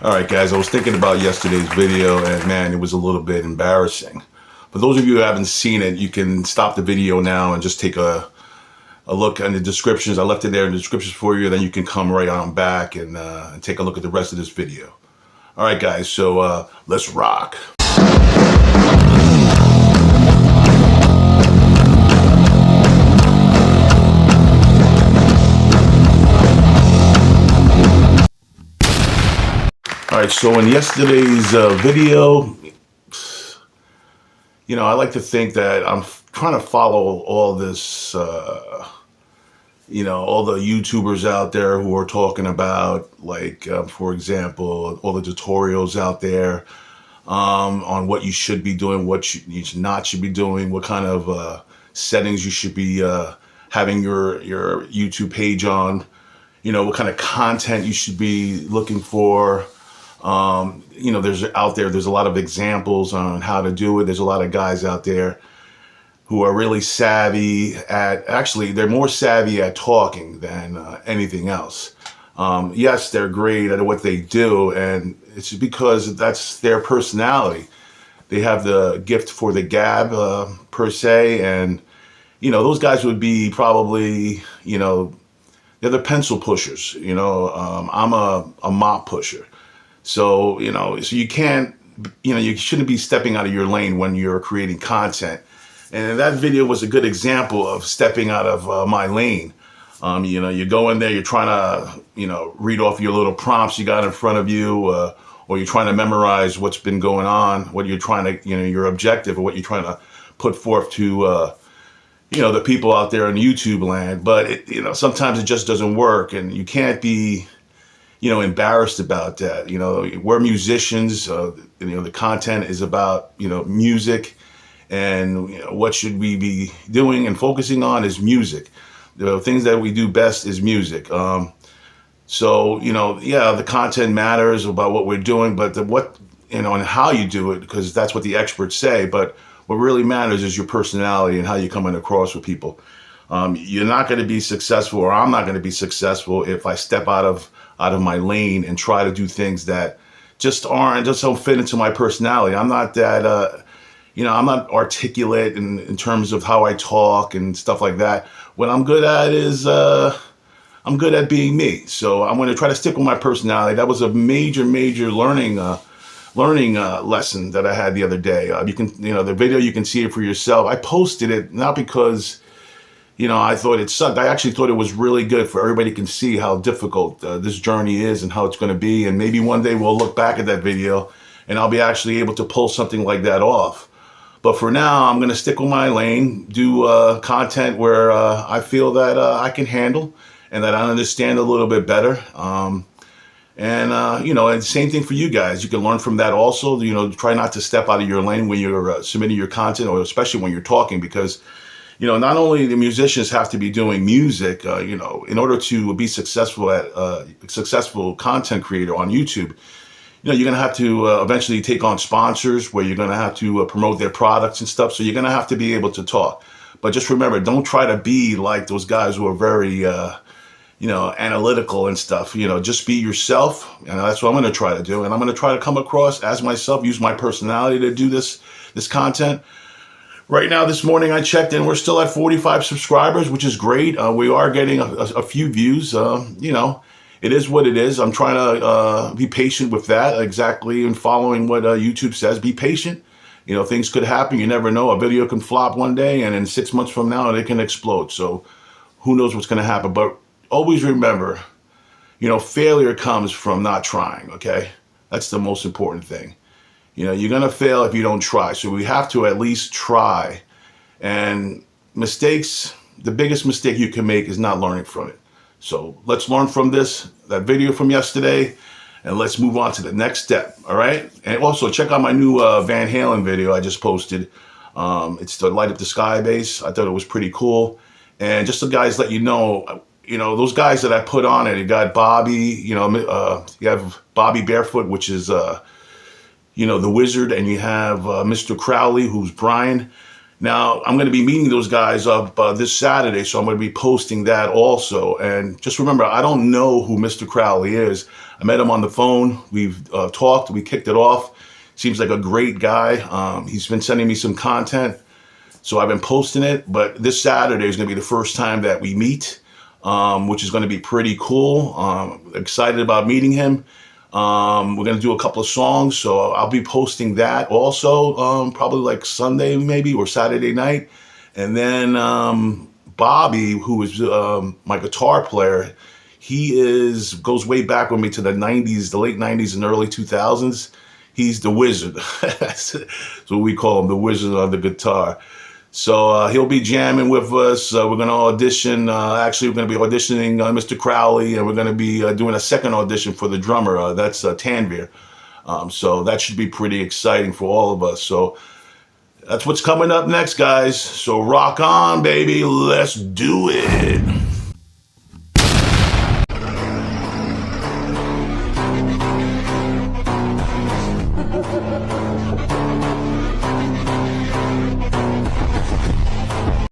All right, guys, I was thinking about yesterday's video, and man, it was a little bit embarrassing. For those of you who haven't seen it, you can stop the video now and just take a look in the descriptions. I left it there in the descriptions for you. Then you can come right on back and take a look at the rest of this video. All right, guys, so let's rock. All right, so in yesterday's video, I like to think that I'm trying to follow all this, all the YouTubers out there who are talking about, like, for example, all the tutorials out there on what you should be doing, what you should be doing, what kind of settings you should be having your YouTube page on, what kind of content you should be looking for. There's a lot of examples on how to do it. There's a lot of guys out there who are really savvy they're more savvy at talking than anything else. Yes, they're great at what they do, and it's because that's their personality. They have the gift for the gab, per se, and, those guys would be probably, they're the pencil pushers. I'm a mop pusher. So, so you can't, you shouldn't be stepping out of your lane when you're creating content. And that video was a good example of stepping out of my lane. You go in there, you're trying to, read off your little prompts you got in front of you, or you're trying to memorize what's been going on, what you're trying to, your objective, or what you're trying to put forth to, the people out there in YouTube land. But, sometimes it just doesn't work, and you can't be, embarrassed about that. We're musicians. The content is about, music, and what should we be doing and focusing on is music. The things that we do best is music. So, the content matters about what we're doing, but and how you do it, because that's what the experts say. But what really matters is your personality and how you're coming across with people. You're not going to be successful, or I'm not going to be successful, if I step out of my lane and try to do things that just don't fit into my personality. I'm not that, I'm not articulate in terms of how I talk and stuff like that. What I'm good at is, I'm good at being me. So I'm going to try to stick with my personality. That was a major learning lesson that I had the other day. You can, the video, you can see it for yourself. I posted it not because, I thought it sucked. I actually thought it was really good for everybody can see how difficult this journey is and how it's going to be. And maybe one day we'll look back at that video and I'll be actually able to pull something like that off. But for now, I'm going to stick with my lane, do content where I feel that I can handle and that I understand a little bit better. And same thing for you guys. You can learn from that also. Try not to step out of your lane when you're submitting your content, or especially when you're talking, because not only the musicians have to be doing music, in order to be successful at successful content creator on YouTube, you're going to have to eventually take on sponsors where you're going to have to promote their products and stuff. So you're going to have to be able to talk. But just remember, don't try to be like those guys who are very, analytical and stuff. Just be yourself. And that's what I'm going to try to do. And I'm going to try to come across as myself, use my personality to do this content. Right now, this morning I checked and we're still at 45 subscribers, which is great. We are getting a few views. It is what it is. I'm trying to be patient with that, exactly, and following what YouTube says. Be patient. Things could happen. You never know. A video can flop one day, and in 6 months from now, it can explode. So who knows what's going to happen. But always remember, failure comes from not trying, okay? That's the most important thing. You're going to fail if you don't try. So we have to at least try. And mistakes, the biggest mistake you can make is not learning from it. So let's learn from that video from yesterday, and let's move on to the next step, all right? And also check out my new Van Halen video I just posted. It's the Light Up the Sky bass. I thought it was pretty cool. And just so guys let you know, those guys that I put on it, you got Bobby, you have Bobby Barefoot, which is, the Wizard, and you have Mr. Crowley, who's Brian. Now, I'm going to be meeting those guys up this Saturday, so I'm going to be posting that also. And just remember, I don't know who Mr. Crowley is. I met him on the phone. We've talked. We kicked it off. Seems like a great guy. He's been sending me some content, so I've been posting it. But this Saturday is going to be the first time that we meet, which is going to be pretty cool. Excited about meeting him. We're going to do a couple of songs, so I'll be posting that also, probably like Sunday maybe or Saturday night. And then Bobby, who is my guitar player, goes way back with me to the 90s, the late 90s and early 2000s. He's the wizard. That's what we call him, the wizard of the guitar. So he'll be jamming with us. We're going to audition. Actually, we're going to be auditioning Mr. Crowley, and we're going to be doing a second audition for the drummer. That's Tanvir. So that should be pretty exciting for all of us. So that's what's coming up next, guys. So rock on, baby. Let's do it.